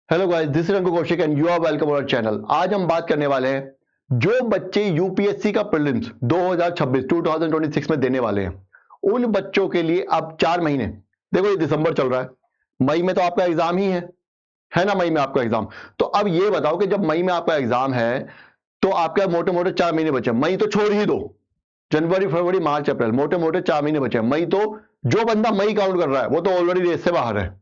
Hello guys, this is Ankur Kaushik and you are welcome our channel. आज हम बात करने वाले हैं जो बच्चे यूपीएससी का प्रीलिम्स 2026 में देने वाले हैं, उन बच्चों के लिए अब 4 महीने। देखो ये दिसंबर चल रहा है, मई में तो आपका एग्जाम ही है ना। मई में आपका एग्जाम, तो अब ये बताओ कि जब मई में आपका एग्जाम है तो आपका मोटे मोटे 4 महीने बचे। मई तो छोड़ ही दो, जनवरी फरवरी मार्च अप्रैल, मोटे मोटे 4 महीने बचे। मई तो जो बंदा मई काउंट कर रहा है वो तो ऑलरेडी रेस से बाहर है।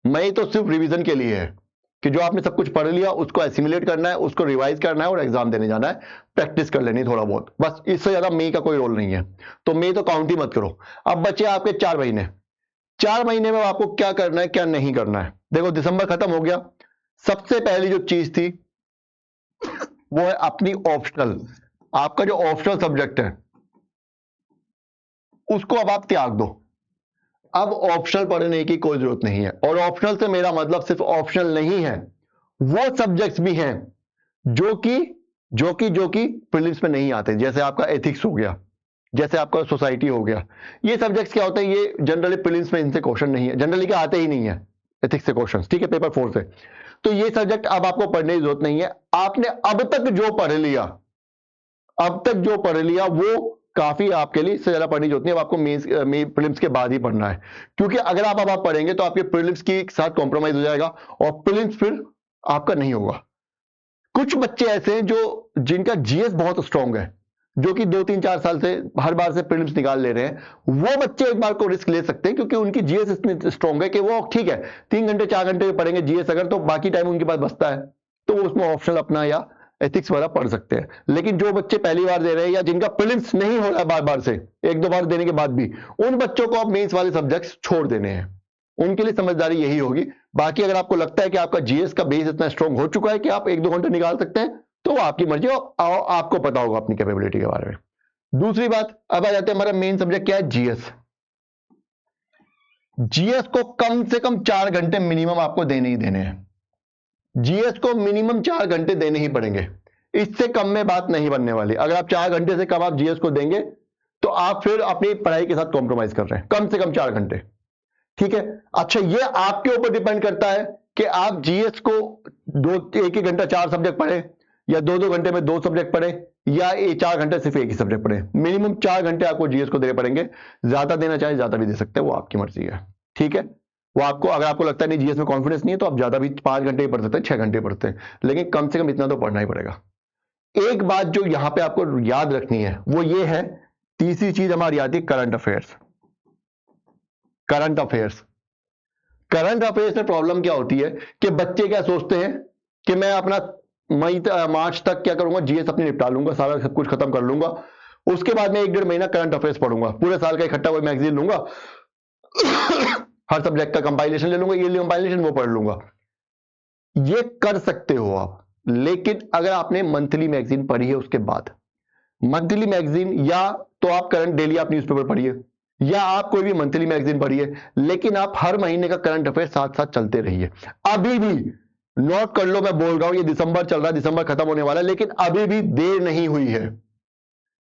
मई तो सिर्फ रिवीजन के लिए है कि जो आपने सब कुछ पढ़ लिया उसको एसिमुलेट करना है, उसको रिवाइज करना है और एग्जाम देने जाना है, प्रैक्टिस कर लेनी थोड़ा बहुत, बस। इससे ज्यादा मई का कोई रोल नहीं है, तो मई तो काउंट ही मत करो। अब बचे आपके 4 महीने। 4 महीने में आपको क्या करना है क्या नहीं करना है। देखो दिसंबर खत्म हो गया, सबसे पहली जो चीज थी वो है अपनी ऑप्शनल। आपका जो ऑप्शनल सब्जेक्ट है उसको अब आप त्याग दो। अब ऑप्शनल पढ़ने की कोई जरूरत नहीं है, और ऑप्शनल से मेरा मतलब सिर्फ ऑप्शनल नहीं है, वो सब्जेक्ट्स भी हैं जो कि प्रीलिम्स में नहीं आते। जैसे आपका एथिक्स हो गया, जैसे आपका सोसाइटी हो गया। ये सब्जेक्ट्स क्या होते हैं, ये जनरली प्रीलिम्स में इनसे क्वेश्चन नहीं है, जनरली क्या आते ही नहीं है एथिक्स से क्वेश्चन, ठीक है, पेपर 4 से। तो ये सब्जेक्ट अब आपको पढ़ने की जरूरत नहीं है। आपने अब तक जो पढ़ लिया वो काफी आपके लिए। इससे ज्यादा पढ़ने की जरूरत नहीं। अब आपको प्रीलिम्स के बाद ही पढ़ना है, क्योंकि अगर आप अब पढ़ेंगे तो आपके प्रीलिम्स के साथ कॉम्प्रोमाइज हो जाएगा और प्रीलिम्स फिर आपका नहीं होगा। कुछ बच्चे ऐसे हैं जिनका जीएस बहुत स्ट्रांग है, जो कि 2-3-4 साल से हर बार से प्रीलिम्स निकाल ले रहे हैं, वो बच्चे एक बार को रिस्क ले सकते हैं, क्योंकि उनकी जीएस इतनी स्ट्रांग है कि वो ठीक है 3 घंटे 4 घंटे पढ़ेंगे जीएस अगर, तो बाकी टाइम उनके पास बचता है तो वो उसमें ऑप्शनल अपना या एथिक्स वाला पढ़ सकते हैं। लेकिन जो बच्चे पहली बार दे रहे हैं या जिनका प्रीलिम्स नहीं हो रहा है बार बार से, 1-2 बार देने के बाद भी, उन बच्चों को अब मेंस वाले सब्जेक्ट्स छोड़ देने हैं। उनके लिए समझदारी यही होगी। बाकी अगर आपको लगता है कि आपका जीएस का बेस इतना स्ट्रांग हो चुका है कि आप 1-2 घंटे निकाल सकते हैं, तो आपकी मर्जी, आपको पता होगा अपनी कैपेबिलिटी के बारे में। दूसरी बात, अब आ जाते हैं हमारा मेन सब्जेक्ट क्या है, जीएस। जीएस को कम से कम 4 घंटे मिनिमम आपको देने ही देने हैं। जीएस को मिनिमम 4 घंटे देने ही पड़ेंगे, इससे कम में बात नहीं बनने वाली। अगर आप 4 घंटे से कम आप जीएस को देंगे तो आप फिर अपनी पढ़ाई के साथ कॉम्प्रोमाइज कर रहे हैं। कम से कम 4 घंटे, ठीक है। अच्छा, ये आपके ऊपर डिपेंड करता है कि आप जीएस को 1-1 घंटा 4 सब्जेक्ट पढ़े, या 2-2 घंटे में 2 सब्जेक्ट पढ़े, या 4 घंटे सिर्फ एक ही सब्जेक्ट पढ़े। मिनिमम 4 घंटे आपको जीएस को देने पड़ेंगे। ज्यादा देना चाहे ज्यादा भी दे सकते हैं, वो आपकी मर्जी है, ठीक है। वो आपको, अगर आपको लगता है नहीं जीएस में कॉन्फिडेंस नहीं है, तो आप ज्यादा भी 5 घंटे ही पढ़ सकते हैं, 6 घंटे पढ़ते हैं, लेकिन कम से कम इतना तो पढ़ना ही पड़ेगा। एक बात जो यहां पे आपको याद रखनी है वो ये है, तीसरी चीज हमारी आती है करंट अफेयर्स। करंट अफेयर्स में प्रॉब्लम क्या होती है कि बच्चे क्या सोचते हैं कि मैं अपना मार्च तक क्या करूंगा, जीएस अपनी निपटा लूंगा, सारा सब कुछ खत्म कर लूंगा, उसके बाद में 1-1.5 महीना करंट अफेयर्स पढ़ूंगा, पूरे साल का इकट्ठा कोई मैगजीन लूंगा हर सब्जेक्ट का कंपाइलेशन ले लूंगा, ये कंपाइलेशन वो पढ़ लूंगा। ये कर सकते हो आप, लेकिन अगर आपने मंथली मैगजीन पढ़ी है उसके बाद, मंथली मैगजीन, या तो आप करंट डेली आप न्यूज़पेपर पढ़िए, या आप कोई भी मंथली मैगजीन पढ़िए, लेकिन आप हर महीने का करंट अफेयर साथ साथ चलते रहिए। अभी भी नोट कर लो, मैं बोल रहा हूं, ये दिसंबर चल रहा है, दिसंबर खत्म होने वाला है, लेकिन अभी भी देर नहीं हुई है,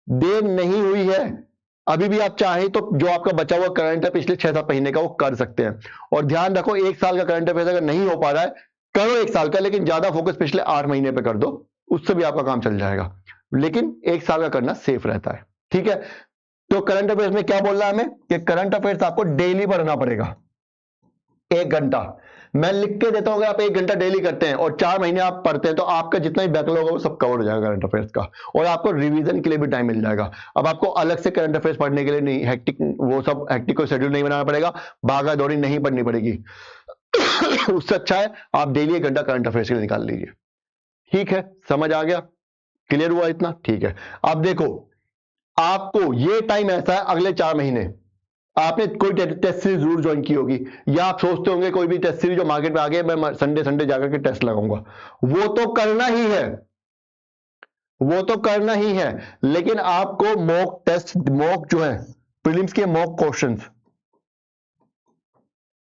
देर नहीं हुई है। अभी भी आप चाहें तो जो आपका बचा हुआ करंट है पिछले 6-7 महीने का, वो कर सकते हैं। और ध्यान रखो, 1 साल का करंट अफेयर अगर नहीं हो पा रहा है, करो 1 साल का, लेकिन ज्यादा फोकस पिछले 8 महीने पे कर दो, उससे भी आपका काम चल जाएगा। लेकिन 1 साल का करना सेफ रहता है, ठीक है। तो करंट अफेयर्स में क्या बोल रहा है हमें कि करंट अफेयर्स आपको डेली पढ़ना पड़ेगा, 1 घंटा। मैं लिख के देता हूं, अगर आप 1 घंटा डेली करते हैं और 4 महीने आप पढ़ते हैं, तो आपका जितना भी बैकलॉग होगा वो सब कवर हो जाएगा करंट अफेयर्स का, और आपको रिवीजन के लिए भी टाइम मिल जाएगा। अब आपको अलग से करंट अफेयर्स पढ़ने के लिए नहीं, हेक्टिक कोई शेड्यूल नहीं बनाना पड़ेगा, भागा दौड़ी नहीं पढ़नी पड़ेगी उससे अच्छा है आप डेली 1 घंटा करंट अफेयर्स के लिए निकाल लीजिए, ठीक है। समझ आ गया, क्लियर हुआ इतना, ठीक है। अब देखो, आपको ये टाइम ऐसा है, अगले 4 महीने आपने कोई टेस्ट सीरीज जरूर ज्वाइन की होगी, या आप सोचते होंगे कोई भी टेस्ट सीरीज जो मार्केट में आ गया, मैं संडे जाकर के टेस्ट लगाऊंगा। वो तो करना ही है, वो तो करना ही है, लेकिन आपको मॉक टेस्ट, मॉक जो है प्रीलिम्स के मॉक क्वेश्चंस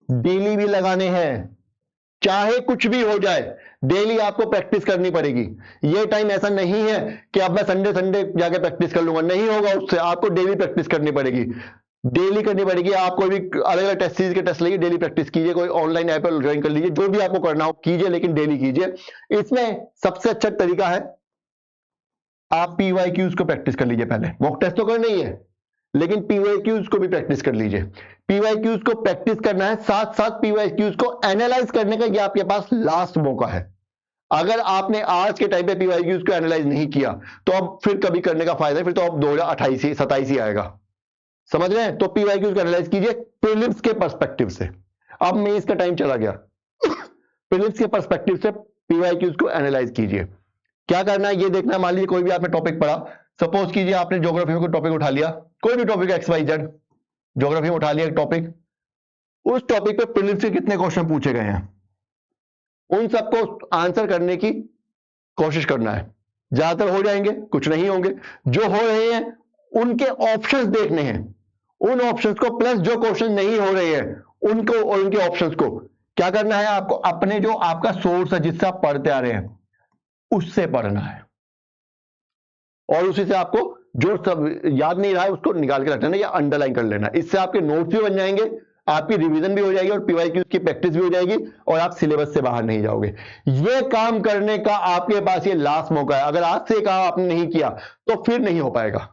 डेली भी लगाने हैं, चाहे कुछ भी हो जाए, डेली आपको प्रैक्टिस करनी पड़ेगी। ये टाइम ऐसा नहीं है कि अब मैं संडे जाके प्रैक्टिस कर लूंगा, नहीं होगा, उससे आपको डेली प्रैक्टिस करनी पड़ेगी। डेली करनी पड़ेगी। आप कोई भी अलग अलग टेस्ट सीरीज के टेस्ट लेके डेली प्रैक्टिस कीजिए, कोई ऑनलाइन ऐप पर ज्वाइन कर लीजिए, जो भी आपको करना हो कीजिए, लेकिन डेली कीजिए। इसमें सबसे अच्छा तरीका है आप पीवाईक्यूज को प्रैक्टिस कर लीजिए। पहले मॉक टेस्ट तो करना ही है, लेकिन पीवाईक्यूज को भी प्रैक्टिस कर लीजिए। पीवाईक्यूज को प्रैक्टिस करना है, साथ साथ पीवाईक्यूज को एनालाइज करने का ये आपके पास लास्ट मौका है। अगर आपने आज के टाइम पे पीवाईक्यूज को एनालाइज नहीं किया तो अब फिर कभी करने का फायदा है, फिर तो अब 2028-27 ही आएगा। समझ रहे हैं? तो पीवाईक्यूज को एनालाइज कीजिए प्रीलिम्स के पर्सपेक्टिव से। अब मेंस का टाइम चला गया, प्रीलिम्स के पर्सपेक्टिव से पीवाईक्यूज को एनालाइज कीजिए। क्या करना है ये देखना है। मान लीजिए कोई भी आपने टॉपिक पढ़ा, सपोज कीजिए आपने ज्योग्राफी में कोई टॉपिक उठा लिया, कोई भी टॉपिक XYZ ज्योग्राफी में उठा लिया एक टॉपिक, उस टॉपिक पे प्रीलिम्स के कितने क्वेश्चन पूछे गए हैं उन सबको आंसर करने की कोशिश करना है। ज्यादातर हो जाएंगे, कुछ नहीं होंगे। जो हो रहे हैं उनके ऑप्शंस देखने हैं, उन ऑप्शंस को प्लस जो क्वेश्चन नहीं हो रहे हैं उनको और उनके ऑप्शंस को क्या करना है, आपको अपने जो आपका सोर्स है जिससे आप पढ़ते आ रहे हैं उससे पढ़ना है, और उसी से आपको जो सब याद नहीं रहा है उसको निकाल के रख लेना या अंडरलाइन कर लेना। इससे आपके नोट्स भी बन जाएंगे, आपकी रिवीजन भी हो जाएगी और पीवाईक्यूज की प्रैक्टिस भी हो जाएगी और आप सिलेबस से बाहर नहीं जाओगे। ये काम करने का आपके पास ये लास्ट मौका है। अगर आज से काम आपने नहीं किया तो फिर नहीं हो पाएगा।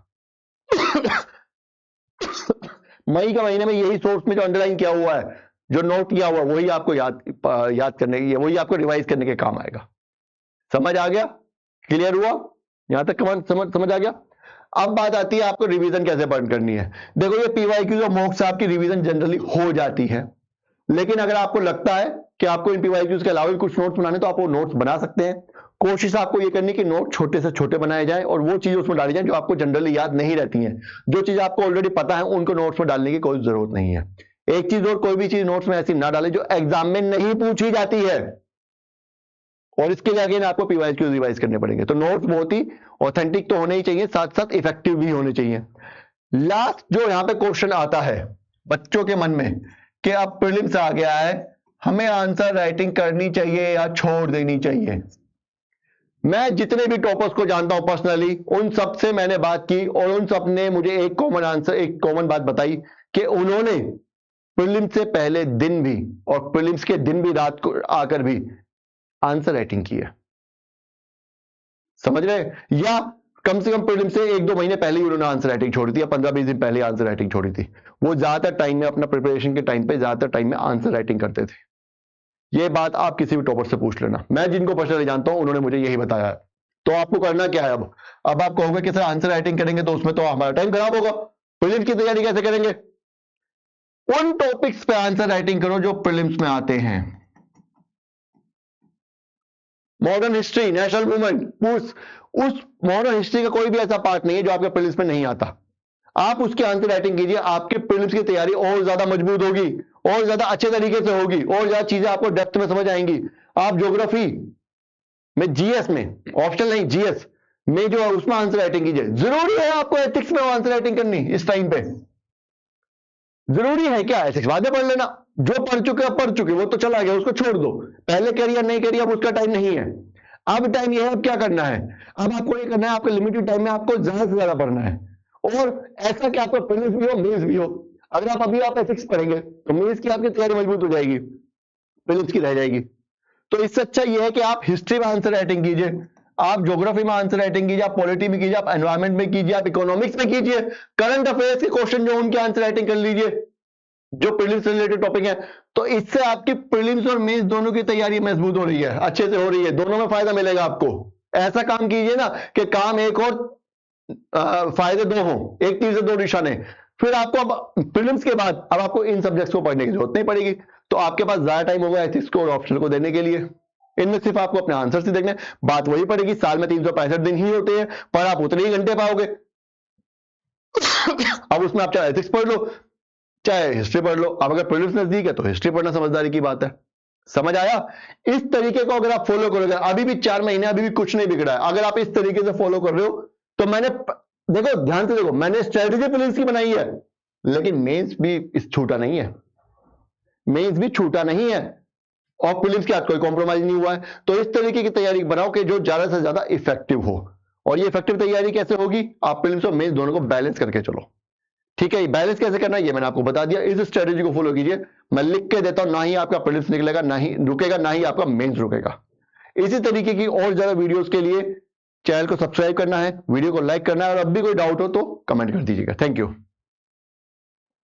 मई के महीने में यही सोर्स में जो अंडरलाइन किया हुआ है, जो नोट किया हुआ, वही आपको याद करने की, वही आपको रिवाइज करने के काम आएगा। समझ आ गया? क्लियर हुआ? यहां तक कमांड समझ आ गया? अब बात आती है आपको रिवीजन कैसे बंद करनी है। देखो ये पीवाईक्यूज और मॉक से आपकी रिवीजन जनरली हो जाती है, लेकिन अगर आपको लगता है कि आपको इन पीवाईक्यूज के अलावा भी कुछ नोट्स बनाने तो आप वो नोट्स बना सकते हैं। कोशिश आपको ये करनी कि नोट छोटे से छोटे बनाए जाएं और वो चीजें उसमें डाली जाएं जो आपको जनरली याद नहीं रहती हैं। जो चीज आपको ऑलरेडी पता है उनको नोट्स में डालने की कोई जरूरत नहीं है। एक चीज और, कोई भी चीज नोट्स में ऐसी ना डाले जो एग्जाम में नहीं पूछी जाती है, और इसके लिए अगेन आपको पीवाईक्यूज रिवाइज करने पड़ेंगे। तो नोट्स बहुत ही ऑथेंटिक तो होने ही चाहिए, साथ साथ इफेक्टिव भी होने चाहिए। लास्ट जो यहां पे क्वेश्चन आता है बच्चों के मन में कि अब प्रीलिम्स आ गया है, हमें आंसर राइटिंग करनी चाहिए या छोड़ देनी चाहिए। मैं जितने भी टॉपर्स को जानता हूं पर्सनली, उन सब से मैंने बात की और उन सब ने मुझे एक कॉमन आंसर, एक कॉमन बात बताई कि उन्होंने प्रीलिम्स से पहले दिन भी और प्रीलिम्स के दिन भी रात को आकर भी आंसर राइटिंग की है। समझ रहे? या कम से कम प्रीलिम्स से 1-2 महीने पहले ही उन्होंने आंसर राइटिंग छोड़ी थी, या 15-20 दिन पहले आंसर राइटिंग छोड़ी थी। वो ज्यादातर टाइम में अपना प्रिपरेशन के टाइम पे ज्यादातर टाइम में आंसर राइटिंग करते थे। ये बात आप किसी भी टॉपर से पूछ लेना, मैं जिनको पर्सनली जानता हूं उन्होंने मुझे यही बताया है। तो आपको करना क्या है अब आप कहोगे कि सर आंसर राइटिंग करेंगे तो उसमें तो हमारा टाइम खराब होगा, प्रीलिम्स की तैयारी कैसे करेंगे? उन टॉपिक्स पे आंसर राइटिंग करो जो प्रीलिम्स में आते हैं। मॉडर्न हिस्ट्री, नेशनल मूवमेंट, उस मॉडर्न हिस्ट्री का कोई भी ऐसा पार्ट नहीं है जो आपके प्रीलिम्स में नहीं आता। आप उसकी आंसर राइटिंग कीजिए, आपके प्रीलिम्स की तैयारी और ज्यादा मजबूत होगी, और ज्यादा अच्छे तरीके से होगी, और ज्यादा चीजें आपको डेप्थ में समझ आएंगी। आप ज्योग्राफी में, जीएस में, ऑप्शनल नहीं जीएस में जो है उसमें आंसर राइटिंग कीजिए। जरूरी है आपको एथिक्स में आंसर राइटिंग करनी इस टाइम पे? जरूरी है क्या? एथिक्स बाद में पढ़ लेना, जो पढ़ चुके वो तो चला गया, उसको छोड़ दो। पहले करिए नहीं करिए, अब उसका टाइम नहीं है। अब टाइम ये है, अब क्या करना है? अब आपको ये करना है, आपके लिमिटेड टाइम में आपको ज्यादा से ज्यादा पढ़ना है, और ऐसा कि आपको प्रीलिम्स भी हो, मेंस भी हो। अगर आप अभी एथिक्स पढ़ेंगे तो मेंस की आपकी तैयारी मजबूत हो जाएगी, प्रीलिम्स की रह जाएगी। तो इससे अच्छा ये है कि आप हिस्ट्री में आंसर राइटिंग कीजिए, आप ज्योग्राफी में आंसर राइटिंग कीजिए, आप पॉलिटी में कीजिए, आप एनवायरमेंट में कीजिए, आप इकोनॉमिक्स में कीजिए, करंट अफेयर्स के क्वेश्चन जो उनके आंसर राइटिंग कर लीजिए जो प्रीलिम्स से रिलेटेड टॉपिक है। तो इससे आपकी प्रीलिम्स और मेंस दोनों की तैयारी मजबूत हो रही है, अच्छे से हो रही है, दोनों में फायदा मिलेगा आपको। ऐसा काम कीजिए ना कि काम एक और फायदे दो हो, एक तीर से दो निशाने। फिर आपको अब प्रीलिम्स के बाद अब आपको इन सब्जेक्ट्स को पढ़ने की जरूरत नहीं पड़ेगी, तो आपके पास ज्यादा टाइम होगा एथिक्स को और ऑप्शनल को देने के लिए। इनमें सिर्फ आपको अपने आंसर से देखना है, बात वही पड़ेगी। साल में 365 दिन ही होते हैं, पर आप उतने ही घंटे पाओगे। अब उसमें आप चाहे एथिक्स पढ़ लो चाहे हिस्ट्री पढ़ लो। अब अगर प्रीलिम्स नजदीक है तो हिस्ट्री पढ़ना समझदारी की बात है। समझ आया? इस तरीके को अगर आप फॉलो करोगे, अभी भी 4 महीने, अभी भी कुछ नहीं बिगड़ा है, अगर आप इस तरीके से फॉलो कर रहे हो तो मैंने, देखो ध्यान से देखो, मैंने स्ट्रेटेजी प्रीलिम्स की बनाई है, लेकिन मेंस भी इस छूटा नहीं है, मेंस भी छूटा नहीं है, और प्रीलिम्स के साथ कोई कॉम्प्रोमाइज नहीं हुआ है। तो इस तरीके की तैयारी बनाओ कि जो ज्यादा से ज्यादा इफेक्टिव हो। और ये इफेक्टिव तैयारी कैसे होगी? आप प्रीलिम्स और मेंस दोनों को बैलेंस करके चलो। ठीक है, बैलेंस कैसे करना है ये मैंने आपको बता दिया। इस स्ट्रेटेजी को फॉलो कीजिए। मैं लिख के देता हूं, ना ही आपका प्रीलिम्स निकलेगा, ना ही रुकेगा, ना ही आपका मेंस रुकेगा। इसी तरीके की और ज्यादा वीडियोस के लिए चैनल को सब्सक्राइब करना है, वीडियो को लाइक करना है, और अब भी कोई डाउट हो तो कमेंट कर दीजिएगा। Thank you.